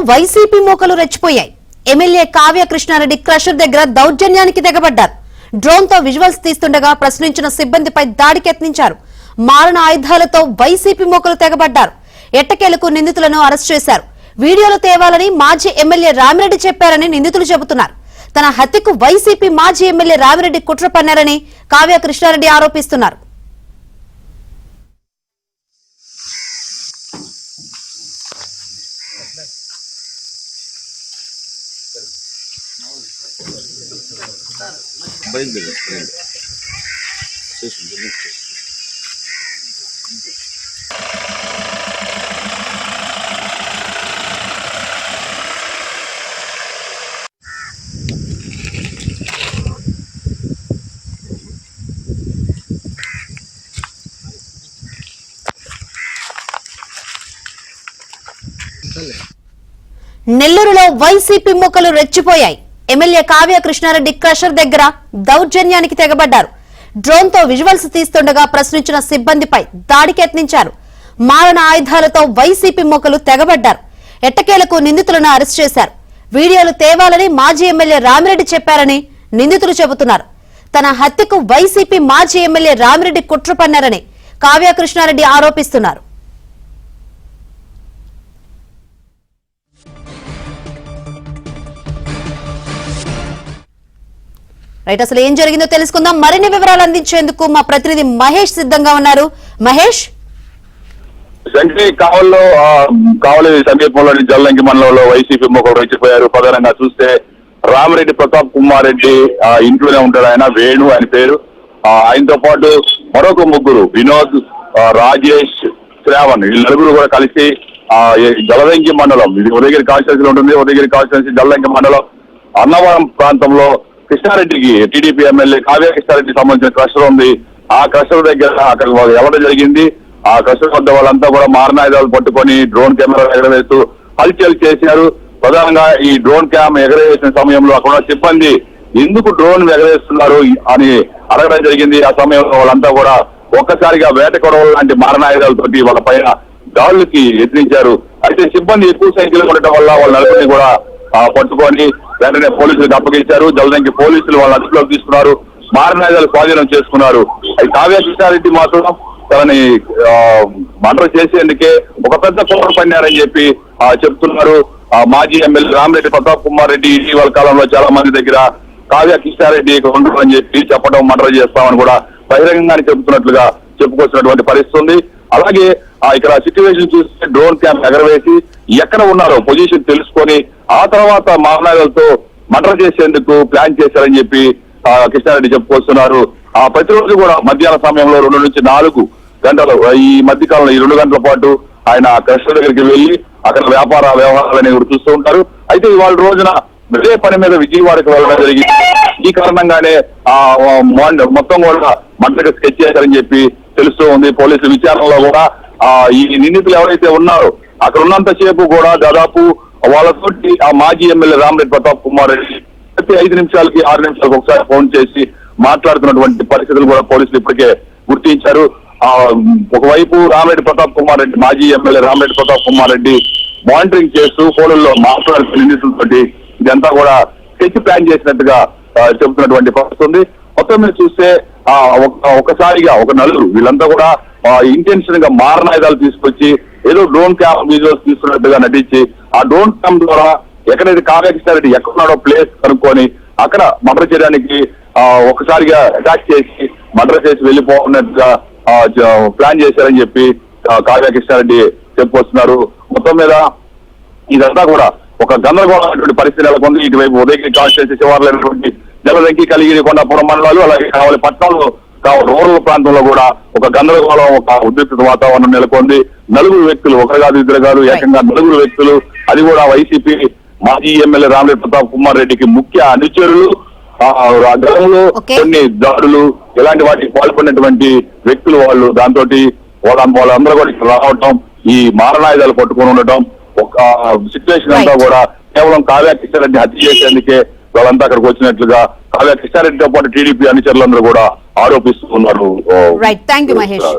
YCP మోకలు రెచ్చిపోయాయి. MLA Kavya Krishna Reddy crusher దగ్గర దౌర్జన్యానికి తెగబడ్డారు. డ్రోన్ తో విజువల్స్ తీస్తుండగా ప్రశ్నించిన సిబ్బందిపై దాడికి యత్నించారు. మారణ ఆయుధాలతో వైసీపీ మోకలు తెగబడ్డారు. ఎట్టకేలకు నిందితులను అరెస్ట్ చేశారు. వీడియోలు తేవాలని మాజీ ఎమ్మెల్యే రామిరెడ్డి చెప్పారని నిందితులు చెబుతున్నారు. తన హత్యకు వైసీపీ మాజీ ఎమ్మెల్యే రామిరెడ్డి కుట్ర పన్నారని కావ్య కృష్ణారెడ్డి ఆరోపిస్తున్నారు. నెల్లూరులో వైసీపీ మొక్కలు రెచ్చిపోయాయి. ఎమ్మెల్యే కావ్య కృష్ణారెడ్డి క్రషర్ దగ్గర దౌర్జన్యానికి తెగబడ్డారు. డ్రోన్ తో విజువల్స్ తీస్తుండగా ప్రశ్నించిన సిబ్బందిపై దాడికి యత్నించారు. మారణ ఆయుధాలతో వైసీపీ మొక్కలు తెగబడ్డారు. ఎట్టకేలకు నిందితులను అరెస్ట్ చేశారు. వీడియోలు తేవాలని మాజీ ఎమ్మెల్యే రామిరెడ్డి చెప్పారని నిందితులు చెబుతున్నారు. తన హత్యకు వైసీపీ మాజీ ఎమ్మెల్యే రామిరెడ్డి కుట్ర పన్నారని కావ్య కృష్ణారెడ్డి ఆరోపిస్తున్నారు. రైట్, అసలు ఏం జరిగిందో తెలుసుకుందాం. మరిన్ని వివరాలు అందించేందుకు మా ప్రతినిధి మహేష్ సిద్ధంగా ఉన్నారు. మహేష్, కావలి సమీపంలోని జల్లంకి మండలంలో వైసీపీ మొక్కలు రెచ్చిపోయారు. ప్రధానంగా చూస్తే రామిరెడ్డి ప్రతాప్ కుమార్ రెడ్డి ఇంట్లోనే ఉంటాడు. ఆయన వేణు ఆయన పేరు. ఆయనతో పాటు మరొక ముగ్గురు వినోద్, రాజేష్, శ్రావణ్, వీళ్ళు నలుగురు కూడా కలిసి జలదంకి మండలం, ఇది ఉదయగిరి కాన్స్టిట్యున్సీ ఉంటుంది. ఉదయగిరి కాన్స్టిట్యున్సీ జల్లంకి మండలం అన్నవరం ప్రాంతంలో కృష్ణారెడ్డికి టీడీపీ ఎమ్మెల్యే కావ్య కృష్ణారెడ్డికి సంబంధించిన క్రషర్ ఉంది. ఆ క్రషర్ దగ్గర అక్కడ ఎవరు జరిగింది. ఆ క్రషర్ వద్ద వాళ్ళంతా కూడా మారణాయుధాలు పట్టుకొని డ్రోన్ కెమెరా ఎగరవేస్తూ హల్చల్ చేశారు. ప్రధానంగా ఈ డ్రోన్ క్యామ్ ఎగరవేసిన సమయంలో అక్కడ సిబ్బంది ఎందుకు డ్రోన్ ఎగరవేస్తున్నారు అని అడగడం జరిగింది. ఆ సమయంలో వాళ్ళంతా కూడా ఒక్కసారిగా వేట కొడవలు లాంటి మారణాయుధాలతోటి వాళ్ళ పైన దాడులకి యత్నించారు. అయితే సిబ్బంది ఎక్కువ సంఖ్యలో ఉండటం వల్ల వాళ్ళ నలుగురిని కూడా పట్టుకొని వెంటనే పోలీసులకు అప్పగించారు. జలదంకి పోలీసులు వాళ్ళ అదుపులోకి తీసుకున్నారు. మారణాయుధాలు స్వాధీనం చేసుకున్నారు. అయితే కావ్య కృష్ణారెడ్డి మాత్రం తనని మర్డర్ చేసేందుకే ఒక పెద్ద కుట్ర పన్నారని చెప్పి చెప్తున్నారు. మాజీ ఎమ్మెల్యే రామిరెడ్డి ప్రతాప్ కుమార్ రెడ్డి ఇటీవల కాలంలో చాలా మంది దగ్గర కావ్య కృష్ణారెడ్డి ఉండరని చెప్పి చెప్పడం, మర్డర్ చేస్తామని కూడా బహిరంగంగానే చెబుతున్నట్లుగా చెప్పుకొచ్చినటువంటి పరిస్థితి ఉంది. అలాగే ఇక్కడ సిచ్యువేషన్ చూస్తే డ్రోన్ క్యామ్ ఎగరవేసి ఎక్కడ ఉన్నారో పొజిషన్ తెలుసుకొని ఆ తర్వాత మారణాయుధాలతో మర్డర్ చేసేందుకు ప్లాన్ చేశారని చెప్పి కృష్ణారెడ్డి చెప్పుకొస్తున్నారు. ప్రతిరోజు కూడా మధ్యాహ్న సమయంలో 2 నుంచి 4 గంటలు ఈ మధ్య కాలంలో ఈ 2 గంటల పాటు ఆయన కృష్ణ దగ్గరికి వెళ్లి అక్కడ వ్యాపార వ్యవహారాలని చూస్తూ ఉంటారు. అయితే ఇవాళ రోజున ఇదే పని మీద విజయవాడకు వెళ్ళడం జరిగింది. ఈ కారణంగానే మొత్తం కూడా మర్డర్కి స్కెచ్ చేశారని చెప్పి తెలుస్తూ ఉంది. పోలీసుల విచారణలో కూడా ఈ నిందితులు ఎవరైతే ఉన్నారో అక్కడ ఉన్నంతసేపు కూడా దాదాపు వాళ్ళతోటి ఆ మాజీ ఎమ్మెల్యే రామిరెడ్డి ప్రతాప్ కుమార్ రెడ్డి ప్రతి 5 నిమిషాలకి 6 నిమిషాలకు ఒకసారి ఫోన్ చేసి మాట్లాడుతున్నటువంటి పరిస్థితులు కూడా పోలీసులు ఇప్పటికే గుర్తించారు. ఒకవైపు రామిరెడ్డి ప్రతాప్ కుమార్ రెడ్డి, మాజీ ఎమ్మెల్యే రామిరెడ్డి ప్రతాప్ కుమార్ రెడ్డి మానిటరింగ్ చేస్తూ ఫోన్లలో మాట్లాడుతున్న నిందితులతోటి ఇదంతా కూడా స్కెచ్ ప్లాన్ చేసినట్టుగా చెబుతున్నటువంటి పరిస్థితి ఉంది. మొత్తం మీద చూస్తే ఒకసారిగా ఒక నలుగురు వీళ్ళంతా కూడా ఇంటెన్షన్ గా మారణాయుధాలు తీసుకొచ్చి ఏదో డ్రోన్ క్యామ్ విజువల్స్ తీసుకున్నట్టుగా నటించి ఆ డ్రోన్ క్యామ్ ద్వారా ఎక్కడైతే కావ్య కృష్ణారెడ్డి ఎక్కడున్నాడో ప్లేస్ కనుక్కొని అక్కడ మర్డర్ చేయడానికి ఒకసారిగా అటాక్ చేసి మర్డర్ చేసి వెళ్ళిపోతున్నట్టుగా ప్లాన్ చేశారని చెప్పి కావ్య కృష్ణారెడ్డి చెప్పుకొస్తున్నారు. మొత్తం మీద ఇదంతా కూడా ఒక గందరగోళమైనటువంటి పరిస్థితి నెలకొంది. ఇటువైపు ఉదయగిరి కాన్స్టిట్యున్సీ శివార్లైనటువంటి జలదంకి, కలిగిరి, కొండాపురం మండలాలు, అలాగే కావలి పట్టణంలో రూరల్ ప్రాంతంలో కూడా ఒక గందరగోళం, ఒక ఉద్రిక్త వాతావరణం నెలకొంది. 4 వ్యక్తులు, ఒకరు కాదు ఇద్దరు కాదు, ఏకంగా 4 వ్యక్తులు, అది కూడా వైసీపీ మాజీ ఎమ్మెల్యే రామిరెడ్డి ప్రతాప్ కుమార్ రెడ్డికి ముఖ్య అనుచరులు, గతంలో కొన్ని దాడులు ఇలాంటి వాటికి పాల్పడినటువంటి వ్యక్తులు వాళ్ళు. దాంతో వాళ్ళందరూ కూడా ఇక్కడ రావటం, ఈ మారణాయుధాలు పట్టుకొని ఉండటం, ఒక సిచ్యువేషన్ అంతా కూడా కేవలం కావ్య కృష్ణారెడ్డి హత్య చేసేందుకే వాళ్ళంతా అక్కడికి వచ్చినట్లుగా కావ్య కృష్ణారెడ్డితో పాటు టీడీపీ అనుచరులందరూ కూడా ఆరోపిస్తూ ఉన్నారు. Right, thank you Mahesh.